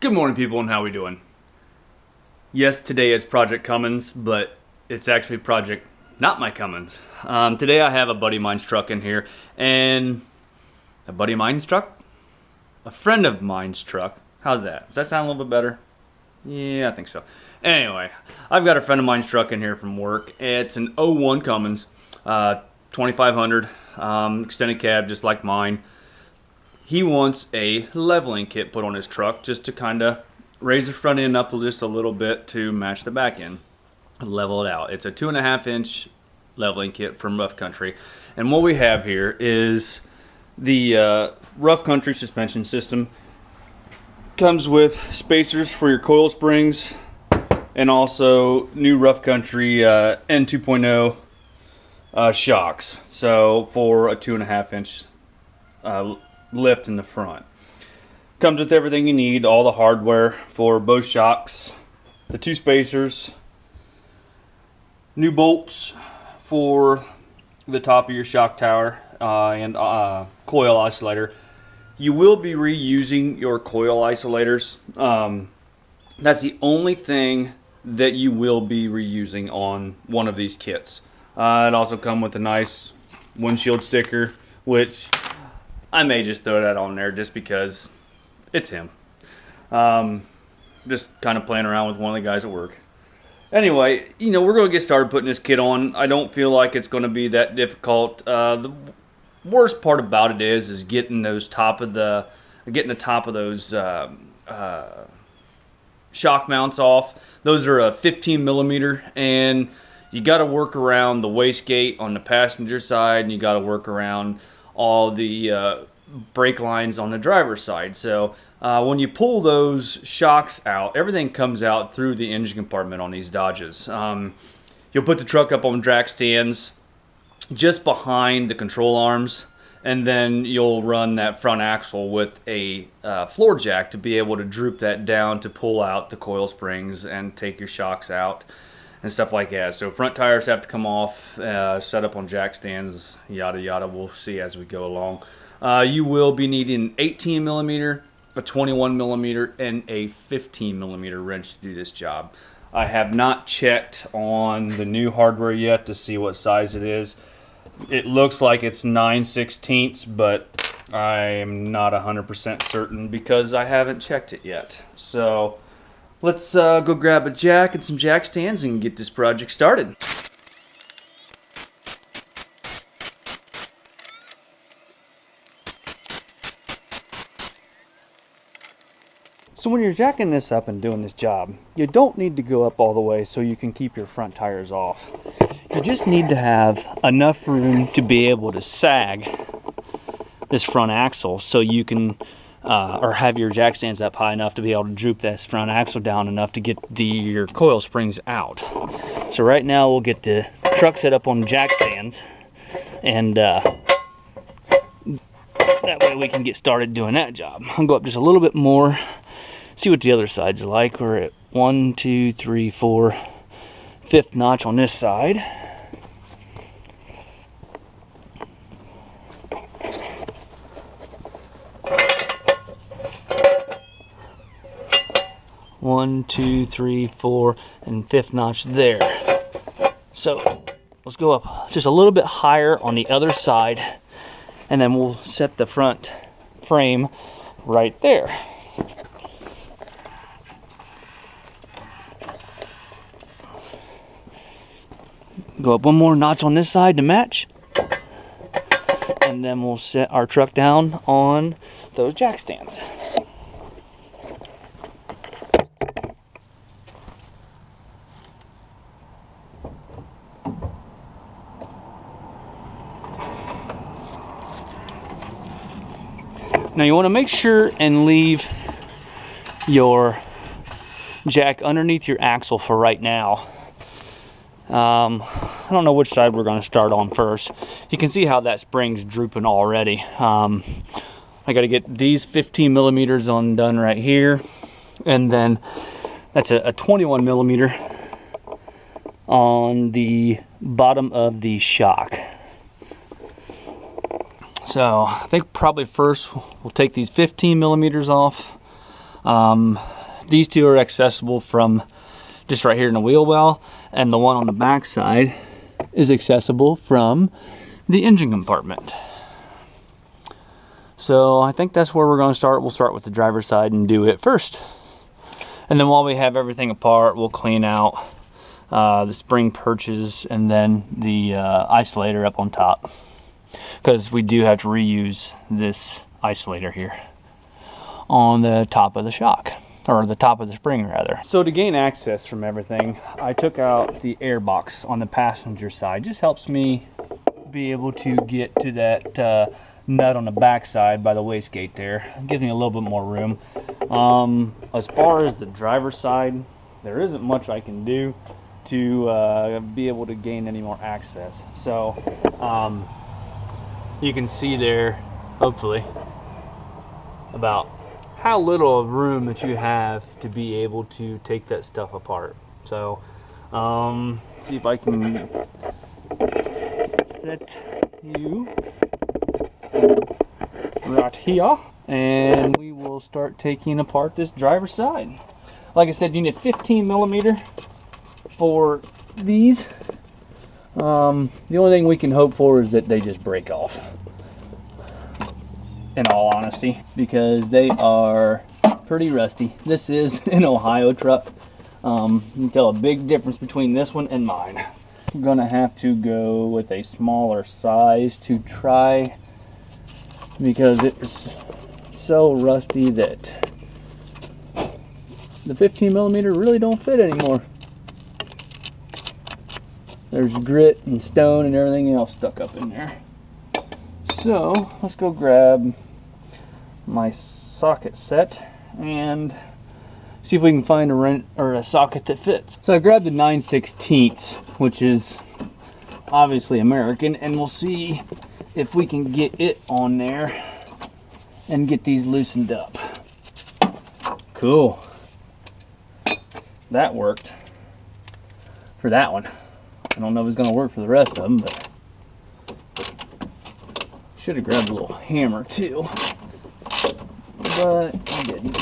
Good morning, people, and how we doing? Yes, today is Project Cummins, but it's actually Project Not My Cummins. Today I have a buddy of mine's truck in here, and a buddy of mine's truck? A friend of mine's truck. How's that? Does that sound a little bit better? Yeah, I think so. Anyway, I've got a friend of mine's truck in here from work. It's an 01 Cummins, 2500, extended cab just like mine. He wants a leveling kit put on his truck just to kind of raise the front end up just a little bit to match the back end, level it out. It's a 2.5 inch leveling kit from Rough Country, and what we have here is the Rough Country suspension system. Comes with spacers for your coil springs, and also new Rough Country N2.0 shocks. So for a 2.5 inch lift in the front. Comes with everything you need, all the hardware for both shocks, the 2 spacers, new bolts for the top of your shock tower, and coil isolator. You will be reusing your coil isolators. That's the only thing that you will be reusing on one of these kits. It also comes with a nice windshield sticker, which I may just throw that on there just because it's him. Just kind of playing around with one of the guys at work. Anyway, you know, we're going to get started putting this kit on. I don't feel like it's going to be that difficult. The worst part about it is getting the top of those shock mounts off. Those are a 15 millimeter, and you got to work around the wastegate on the passenger side, and you got to work around all the brake lines on the driver's side. So when you pull those shocks out, everything comes out through the engine compartment on these Dodges. You'll put the truck up on jack stands just behind the control arms, and then you'll run that front axle with a floor jack to be able to droop that down to pull out the coil springs and take your shocks out and stuff like that. So front tires have to come off, set up on jack stands, yada yada. We'll see as we go along. You will be needing an 18 millimeter, a 21 millimeter, and a 15 millimeter wrench to do this job. I have not checked on the new hardware yet to see what size it is. It looks like it's 9/16, but I am not 100% certain because I haven't checked it yet. So let's go grab a jack and some jack stands and get this project started. So when you're jacking this up and doing this job, you don't need to go up all the way so you can keep your front tires off. You just need to have enough room to be able to sag this front axle so you can or have your jack stands up high enough to be able to droop this front axle down enough to get your coil springs out. So right now we'll get the truck set up on jack stands, and that way we can get started doing that job. I'll go up just a little bit more, see what the other side's like. We're at 1, 2, 3, 4, 5th notch on this side. One, 2, 3, 4, and 5th notch there. So let's go up just a little bit higher on the other side, and then we'll set the front frame right there. Go up one more notch on this side to match, and then we'll set our truck down on those jack stands. Now you want to make sure and leave your jack underneath your axle for right now. I don't know which side we're going to start on first. You can see how that spring's drooping already. I got to get these 15 millimeters undone right here, and then that's a 21 millimeter on the bottom of the shock. So I think probably first we'll take these 15 millimeters off These two are accessible from just right here in the wheel well, and the one on the back side is accessible from the engine compartment. So I think that's where we're going to start. We'll start with the driver's side and do it first. And then while we have everything apart, we'll clean out the spring perches and then the isolator up on top, because we do have to reuse this isolator here on the top of the shock, or the top of the spring rather. So to gain access from everything, I took out the air box on the passenger side. Just helps me be able to get to that nut on the back side by the wastegate there. Gives me a little bit more room. As far as the driver's side, there isn't much I can do to be able to gain any more access. So you can see there, hopefully, about how little of room that you have to be able to take that stuff apart. So see if I can set you right here, and we will start taking apart this driver's side. Like I said, you need 15mm for these. The only thing we can hope for is that they just break off, in all honesty, because they are pretty rusty. This is an Ohio truck. You can tell a big difference between this one and mine. I'm gonna have to go with a smaller size to try, because it's so rusty that the 15mm really don't fit anymore. There's grit and stone and everything else stuck up in there. So let's go grab my socket set and see if we can find a socket that fits. So I grabbed the 9/16, which is obviously American, and we'll see if we can get it on there and get these loosened up. Cool. That worked for that one. I don't know if it's going to work for the rest of them, but should have grabbed a little hammer too, but I didn't.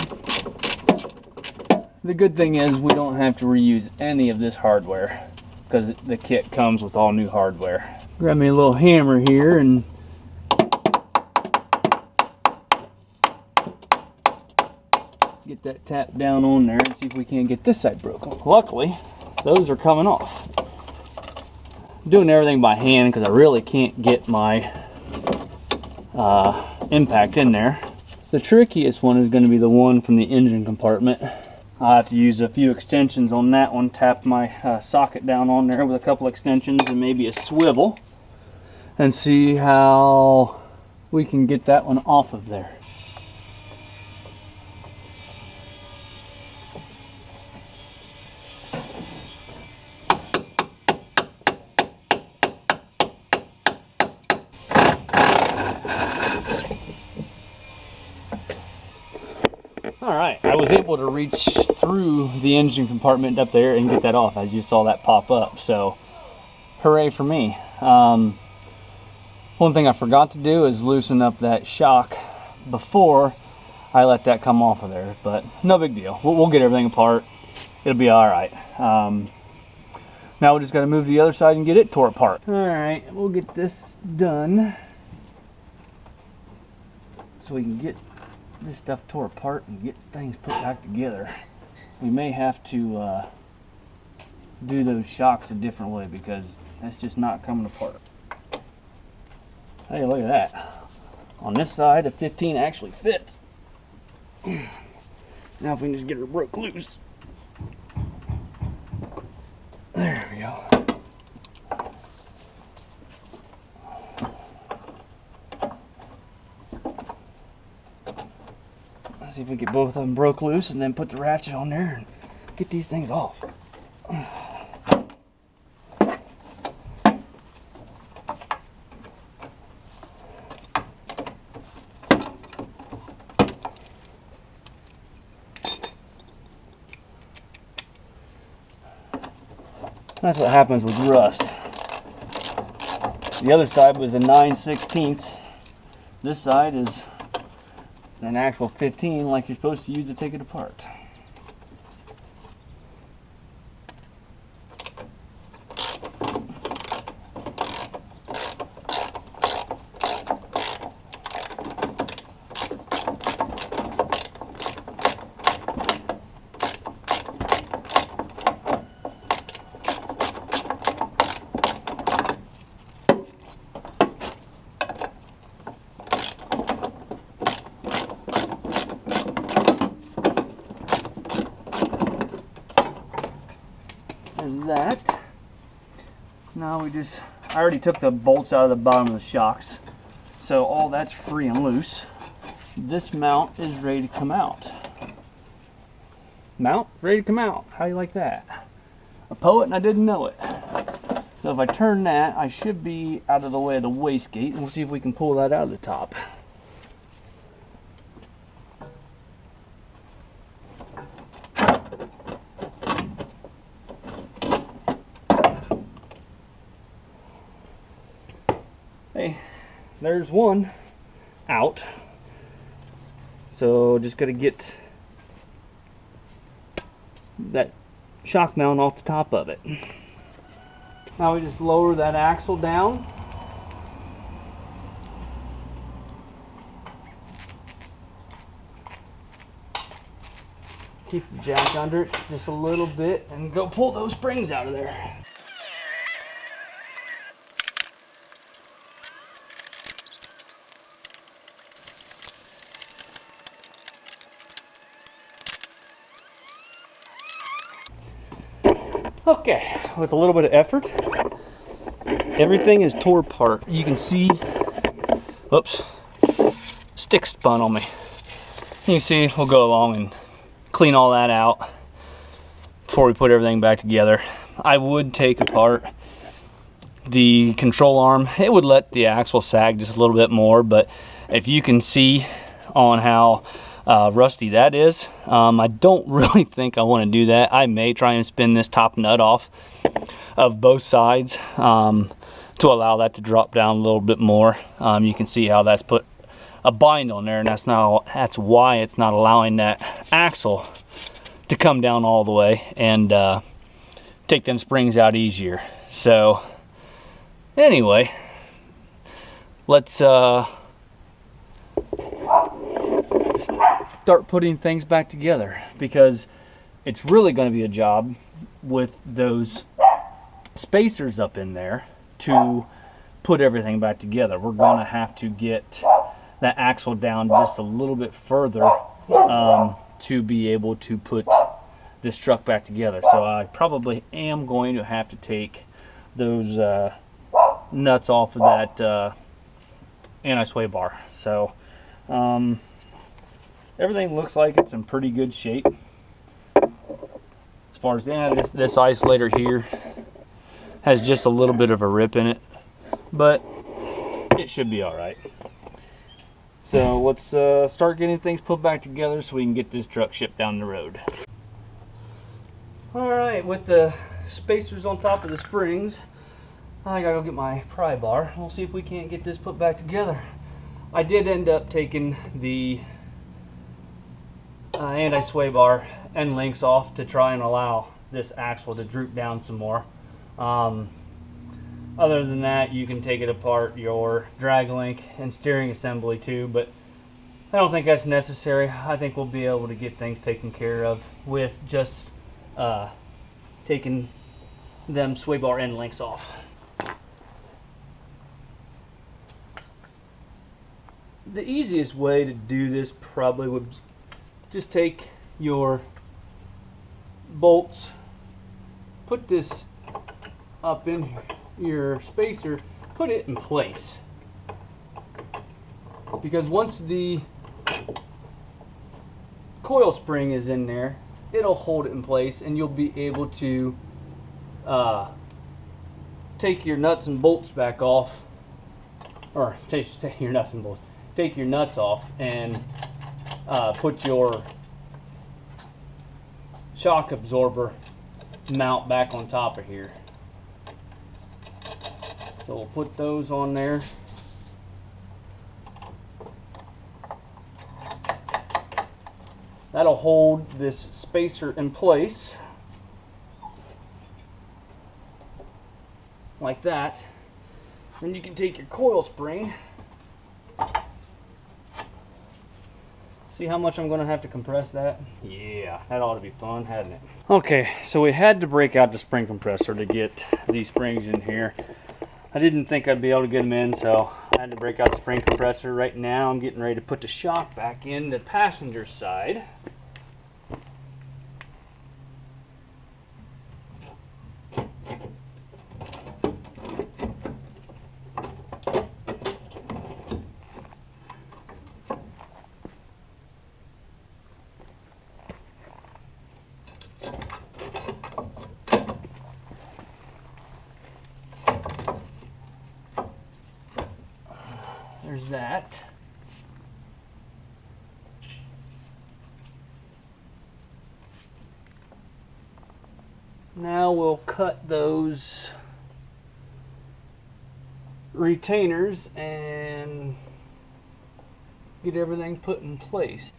The good thing is we don't have to reuse any of this hardware, because the kit comes with all new hardware. Grab me a little hammer here and get that tapped down on there and see if we can't get this side broken. Luckily, those are coming off. I'm doing everything by hand because I really can't get my impact in there. The trickiest one is going to be the one from the engine compartment. I'll have to use a few extensions on that one, tap my socket down on there with a couple extensions and maybe a swivel, and see how we can get that one off of there. Alright, I was able to reach through the engine compartment up there and get that off, as you saw that pop up, so hooray for me. One thing I forgot to do is loosen up that shock before I let that come off of there, but no big deal. We'll get everything apart. It'll be alright. Now we just got to move to the other side and get it tore apart. Alright, we'll get this done so we can get this stuff tore apart and get things put back together. We may have to do those shocks a different way, because that's just not coming apart. Hey, look at that. On this side, a 15 actually fits. Now if we can just get her broke loose. There we go. Let's see if we get both of them broke loose and then put the ratchet on there and get these things off. That's what happens with rust. The other side was a 9/16. This side is an actual 15 like you're supposed to use to take it apart. That. Now I already took the bolts out of the bottom of the shocks, so all that's free and loose. This mount is ready to come out. Mount ready to come out. How do you like that? A poet and I didn't know it. So if I turn that, I should be out of the way of the wastegate, and we'll see if we can pull that out of the top. Hey, there's one out. So just gotta get that shock mount off the top of it. Now we just lower that axle down. Keep the jack under it just a little bit and go pull those springs out of there. Okay, with a little bit of effort, everything is tore apart. You can see, whoops, stick spun on me. You can see we'll go along and clean all that out before we put everything back together. I would take apart the control arm. It would let the axle sag just a little bit more, but if you can see on how rusty that is, I don't really think I want to do that. I may try and spin this top nut off of both sides to allow that to drop down a little bit more. You can see how that's put a bind on there, and that's why it's not allowing that axle to come down all the way and take them springs out easier. So anyway, let's start putting things back together, because it's really going to be a job with those spacers up in there to put everything back together. We're going to have to get that axle down just a little bit further to be able to put this truck back together. So I probably am going to have to take those nuts off of that anti-sway bar. So everything looks like it's in pretty good shape. As far as this isolator here has just a little bit of a rip in it, but it should be all right. So let's start getting things put back together so we can get this truck shipped down the road. All right, with the spacers on top of the springs, I gotta go get my pry bar. We'll see if we can't get this put back together. I did end up taking the anti-sway bar end links off to try and allow this axle to droop down some more. Other than that, you can take it apart your drag link and steering assembly too, but I don't think that's necessary. I think we'll be able to get things taken care of with just taking them sway bar end links off. The easiest way to do this probably would just take your bolts, put this up in your spacer, put it in place, because once the coil spring is in there, it'll hold it in place, and you'll be able to take your nuts and bolts back off, or take your nuts and bolts, take your nuts off and put your shock absorber mount back on top of here. So we'll put those on there. That'll hold this spacer in place like that. Then you can take your coil spring. See how much I'm going to have to compress that? Yeah, that ought to be fun, hadn't it? Okay, so we had to break out the spring compressor to get these springs in here. I didn't think I'd be able to get them in, so I had to break out the spring compressor. Right now I'm getting ready to put the shock back in the passenger side. There's that. Now we'll cut those retainers and get everything put in place.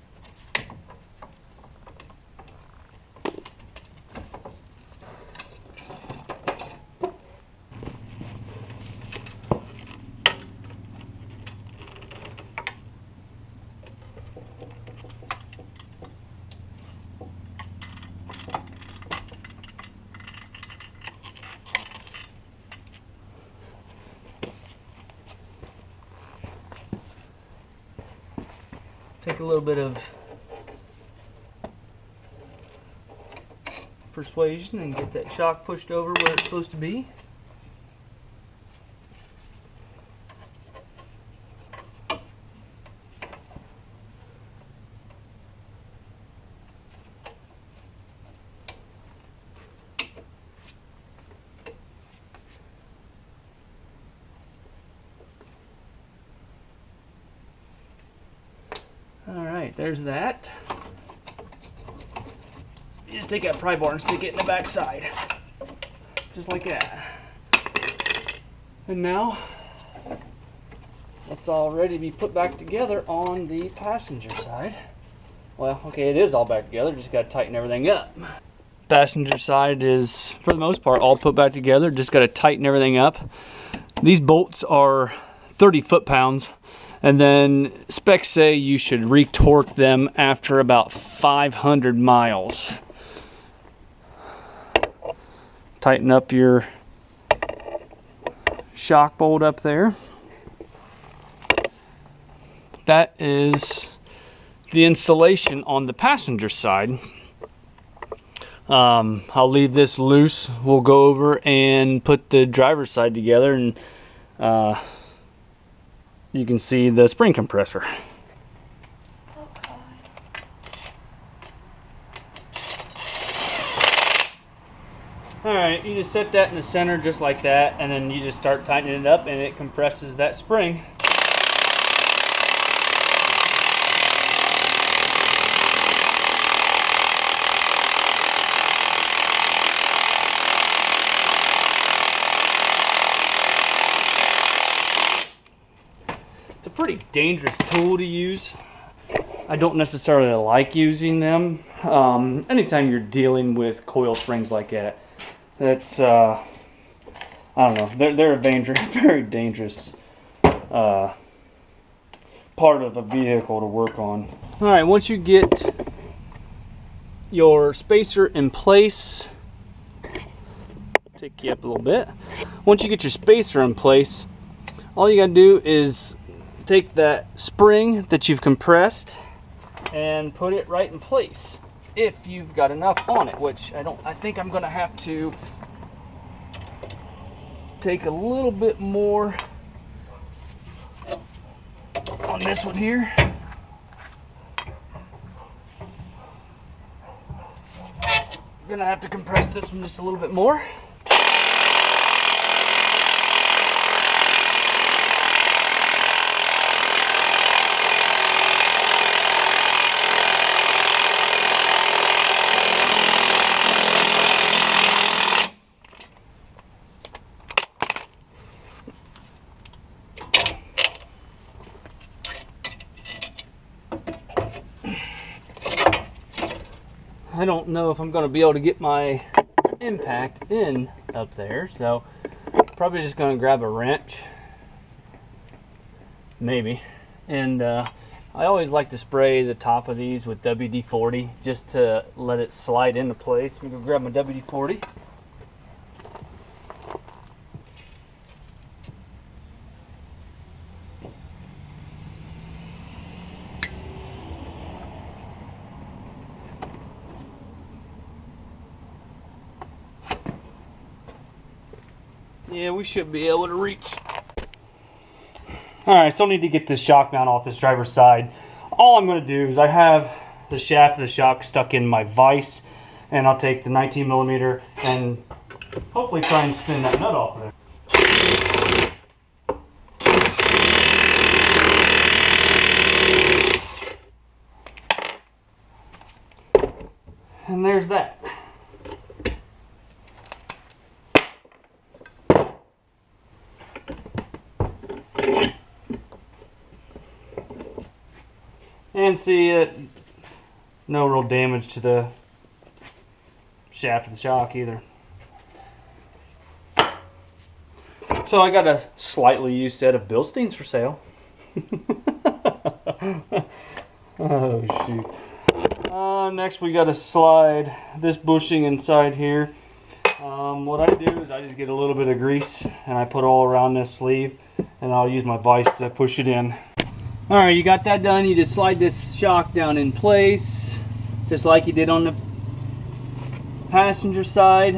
Take a little bit of persuasion and get that shock pushed over where it's supposed to be. Alright, there's that. You just take that pry bar and stick it in the back side. Just like that. And now, it's all ready to be put back together on the passenger side. Well, okay, it is all back together, just got to tighten everything up. Passenger side is, for the most part, all put back together, just got to tighten everything up. These bolts are 30 foot-pounds. And then specs say you should retorque them after about 500 miles. Tighten up your shock bolt up there. That is the installation on the passenger side. I'll leave this loose. We'll go over and put the driver's side together, and you can see the spring compressor. Alright, you just set that in the center just like that, and then you just start tightening it up and it compresses that spring. It's a pretty dangerous tool to use. I don't necessarily like using them. Anytime you're dealing with coil springs like that, that's I don't know. They're a very dangerous part of a vehicle to work on. All right, once you get your spacer in place, take you up a little bit. Once you get your spacer in place, all you gotta do is take that spring that you've compressed and put it right in place. If you've got enough on it, which I think I'm gonna have to take a little bit more on this one here. Gonna have to compress this one just a little bit more. I don't know if I'm going to be able to get my impact in up there, so probably just going to grab a wrench, maybe. And I always like to spray the top of these with WD-40 just to let it slide into place. I'm going to grab my WD-40. Yeah, we should be able to reach. Alright, still need to get this shock mount off this driver's side. All I'm going to do is I have the shaft of the shock stuck in my vise, and I'll take the 19mm and hopefully try and spin that nut off of there. And there's that. And see it, no real damage to the shaft of the shock either. So I got a slightly used set of Bilsteins for sale. Oh shoot. Next we got to slide this bushing inside here. What I do is I just get a little bit of grease and I put all around this sleeve, and I'll use my vise to push it in. Alright, you got that done. You just slide this shock down in place, just like you did on the passenger side.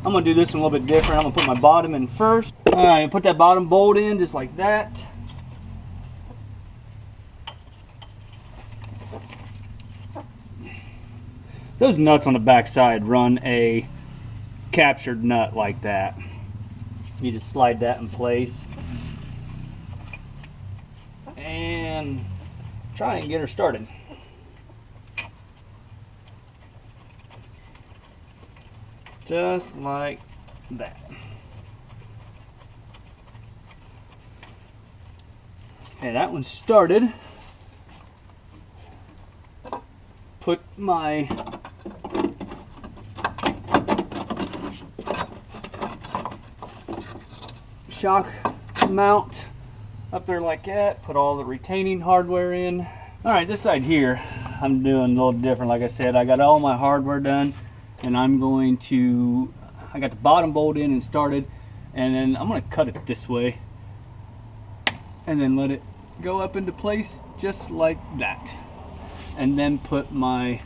I'm going to do this one a little bit different. I'm going to put my bottom in first. Alright, put that bottom bolt in just like that. Those nuts on the back side run a captured nut like that. You just slide that in place and try and get her started. Just like that. Okay, that one's started. Put my shock mount up there like that, put all the retaining hardware in. Alright, this side here I'm doing a little different. Like I said, I got all my hardware done, and I got the bottom bolt in and started, and then I'm going to cut it this way and then let it go up into place just like that, and then put my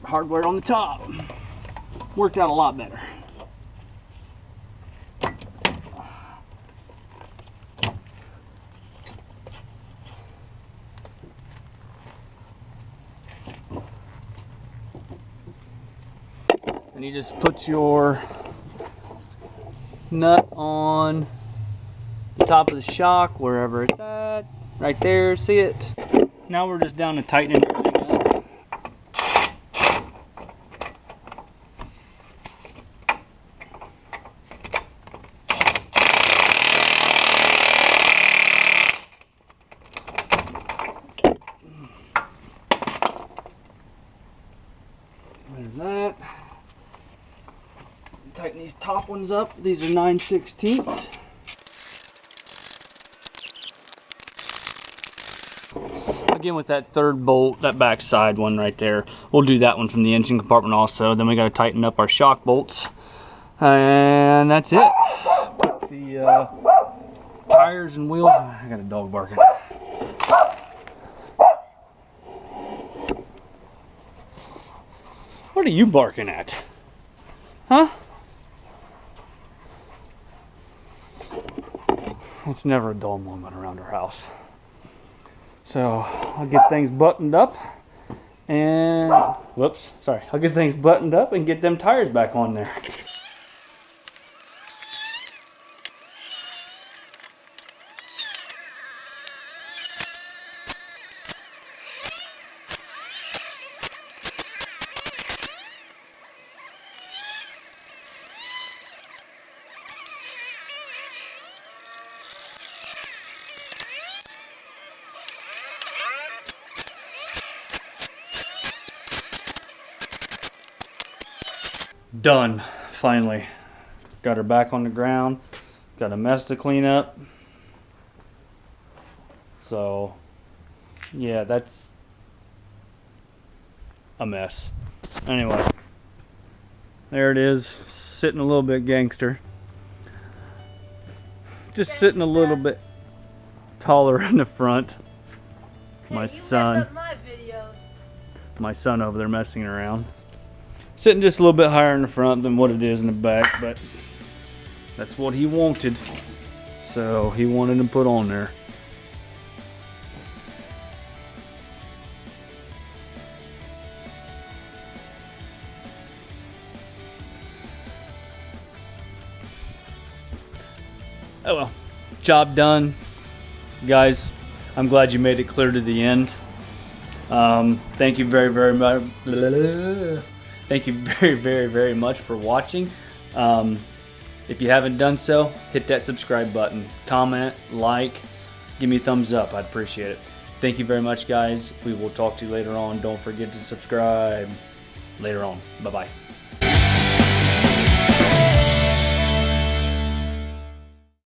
hardware on the top. Worked out a lot better. And you just put your nut on the top of the shock, wherever it's at, right there, see it? Now we're just down to tightening everything up. There's that. Tighten these top ones up. These are 9/16. Again, with that third bolt, that back side one right there, we'll do that one from the engine compartment also. Then we got to tighten up our shock bolts, and that's it. Put the tires and wheels. I got a dog barking. What are you barking at? Huh? It's never a dull moment around our house. So I'll get things buttoned up and I'll get things buttoned up and get them tires back on there. Done, finally. Got her back on the ground. Got a mess to clean up. So, yeah, that's a mess. Anyway, there it is, sitting a little bit gangster. Just sitting a little bit taller in the front. My son over there messing around. Sitting just a little bit higher in the front than what it is in the back, but that's what he wanted. So he wanted to put on there. Oh well, job done. Guys, I'm glad you made it clear to the end. Thank you very much. Thank you very much for watching. If you haven't done so, hit that subscribe button. Comment, like, give me a thumbs up. I'd appreciate it. Thank you very much, guys. We will talk to you later on. Don't forget to subscribe later on. Bye-bye.